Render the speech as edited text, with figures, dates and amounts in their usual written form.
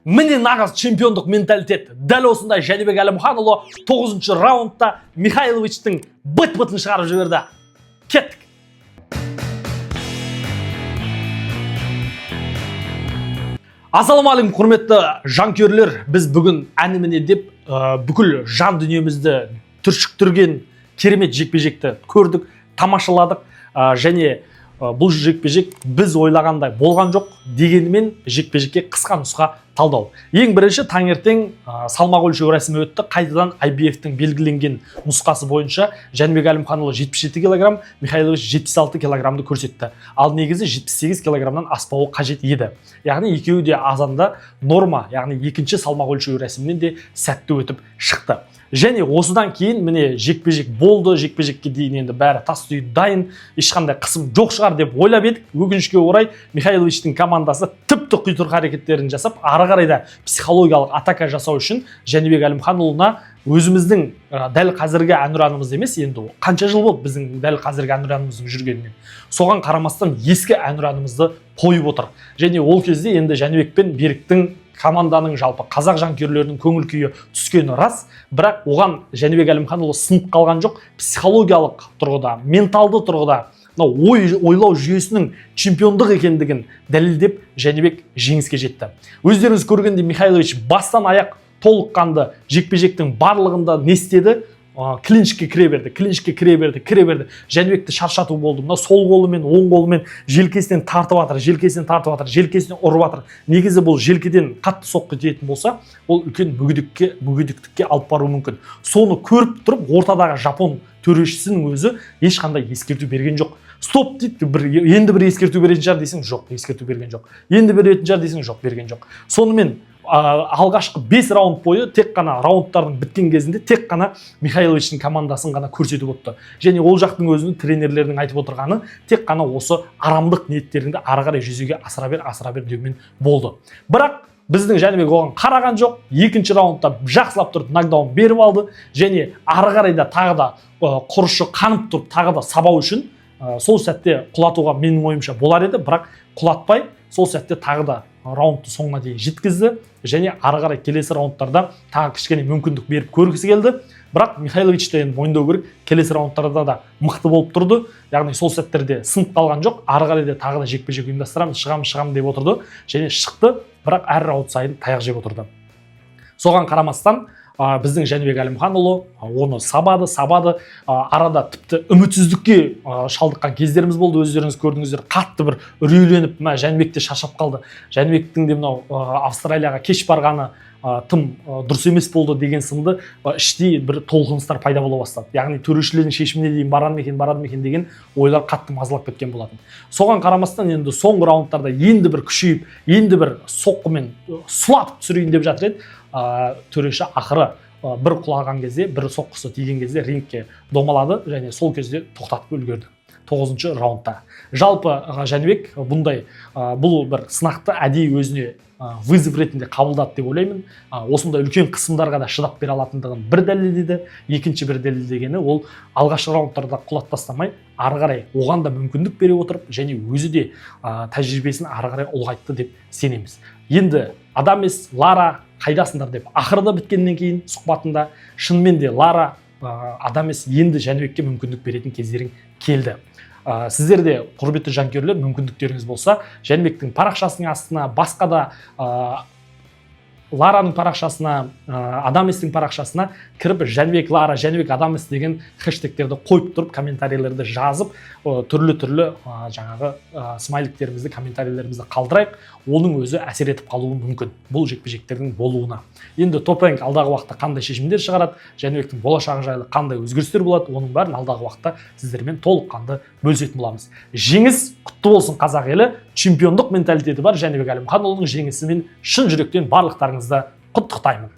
Міне нағыз чемпиондық менталитет. Дәл осындай Жәнібек Әлімханұлы 9-шы раундта Михайловичтің быт-бытын шығарып жіберді. Кеттік. Ассалаумағалейкум, құрметті жанкүйерлер. Біз бүгін әні-міне деп бүкіл жан дүниемізді түршіктірген керемет жекпе-жекті көрдік, тамашаладық. Және бұл жекпе-жек біз ойлағандай болған жоқ, дегенмен жекпе-жекке қысқа нұсқа талдау. Ең бірінші таңертең салмақ өлшеу рәсімі өтті. Қайтадан IBF-тің белгіленген нұсқасы бойынша Жәнібек Әлімханұлы 77 кг, Михайлович 76 кг көрсетті. Ал негізі 78 кг-нан аспауы қажет еді. Яғни екеуі де азанда норма, яғни екінші салмақ өлшеу рәсімінен де сәтті өтіп шықты. Және осыдан кейін міне жекпе-жек болды, жекпе-жекке дейін енді бәрі тас түйін дайын, ешқандай қысым жоқ шығар деп ойлап едік. Өкінішке орай Михайловичтің командасы тіпті құйтырқы әрекеттерін жасап, ары қарай да психологиялық атака жасау үшін Жәнібек Әлімханұлына өзіміздің дәл қазіргі әнұранымыз емес, енді қанша жыл болды біздің дәл қазіргі әнұранымыздың жүргеніне. Соған қарамастан ескі әнұранымызды қойып отыр. Және ол кезде енді Жәнібек пен Беріктің команданың жалпы қазақ жанкүйерлерінің көңіл күйі түскені рас, бірақ оған Жәнібек Әлімханұлы сынып қалған жоқ. Психологиялық тұрғыда, менталды тұрғыда ойлау жүйесінің чемпиондық екендігін дәлелдеп Жәнібек жеңіске жетті. Өздеріңіз көргенде Михайлович бастан аяқ толыққанды жекпе-жектің барлығында не істеді? Клинчке кіре берді. Жәнібекті шаршату болды. Мына сол қолымен, оң қолымен желкесінен тартып жатыр, желкесінен ұрып жатыр. Негізі бұл желкеден қатты соққы тиетін болса, ол үлкен мүгедектікке алып баруы мүмкін. Соны көріп тұрып, ортадағы жапон төрешісінің өзі ешқандай ескерту берген жоқ. Стоп дейді, енді бір ескерту беретін шығар дейсің, жоқ, ескерту берген жоқ. Енді беретін шығар дейсің, жоқ, берген жоқ. Сонымен алғашқы 5 раунд бойы тек қана раундтардың біткен кезінде тек қана Михайловичтің командасын ғана көрсетіп отты. Және ол жақтың өзінің тренерлерінің айтып отырғаны тек қана осы арамдық ниеттеріңді ары қарай жүзеге асыра бер деумен болды. Бірақ біздің Жәнібек оған қараған жоқ. Екінші раундта жақсылап тұрып нокдаун беріп алды. Және ары қарай да тағы да құрышы қанып тұрып тағы да сабау үшін сол сәтте құлатуға менің ойымша болар еді, бірақ құлатпай сол сәтте тағы да раундты соңына дейін жеткізді. Және ары қарай келесі раундтарда тағы кішкене мүмкіндік беріп көргісі келді. Бірақ Михайловичті енді мойындау керек, келесі раундтарда да мықты болып тұрды. Яғни сол сәттерде сынып қалған жоқ. Ары қарай да тағы да жекпе-жек ұйымдастырамыз, шығамын деп отырды. Және шықты, бірақ әр раунд сайын таяқ жеп отырды. Соған қарамастан біздің Жәнібек Әлімханұлы оны сабады, арада тіпті үмітсіздікке шалдыққан кездеріміз болды. Өздеріңіз көрдіңіздер, қатты бір үрейленіп, Жәнібек те шаршап қалды. Жәнібектің де мынау Австралияға кеш барғаны тым дұрыс емес болды деген сынды іштей бір толқыныстар пайда бола бастады. Яғни төрешілердің шешіміне дейін барады ма екен деген ойлар қатты мазалап кеткен болатын. Соған қарамастан енді соңғы раундтарда енді бір күшейіп, енді бір соққымен сұлатып түсірейін деп жатыр еді. Төреші ақыры бір құлаған кезде, бір соққысы тиген кезде рингке домалады және сол кезде тоқтатып үлгерді 9-шы раундта. Жалпы Жәнібек бұл бір сынақты әдейі өзіне вызов ретінде қабылдады деп ойлаймын. Осындай үлкен қысымдарға да шыдап бере алатындығын бір дәлелдеді. Екінші бір дәлелдегені ол алғашқы раундтарда құлат тастамай, ары қарай оған да мүмкіндік бере отырып, және өзі де тәжірибесін ары қарай ұлғайтты деп сенеміз. Енді адам емес, Лара қайдасыңдар деп ақырда біткеннен кейін сұхбатында шынымен де Лара адам емес, енді Жәнібекке мүмкіндік беретін кездерің келді. Сіздер де құрметті жанкүйерлер, мүмкіндіктеріңіз болса, Жәнібектің парақшасының астына, басқа да Лараның парақшасына, Адаместің парақшасына кіріп Жәнібек Лара, Жәнібек Адамест деген хэштегтерді қойып тұрып, комментарийлерді жазып, түрлі жаңағы смайликтерімізді, комментарийлерімізді қалдырайық. Оның өзі әсер етіп қалуы мүмкін бұл жекпе-жектердің болуына. Енді Top-Rank алдағы уақытта қандай шешімдер шығарады, Жәнібектің болашағы жайлы қандай өзгерістер болады, оның бәрін алдағы уақытта сіздермен толыққанды бөлісетін боламыз. Жеңіс құтты болсын қазақ елі. Чемпиондық менталитеті бар Жәнібек Әлімханұлының жеңісімен шын жүректен барлықтарыңызды құттықтаймын.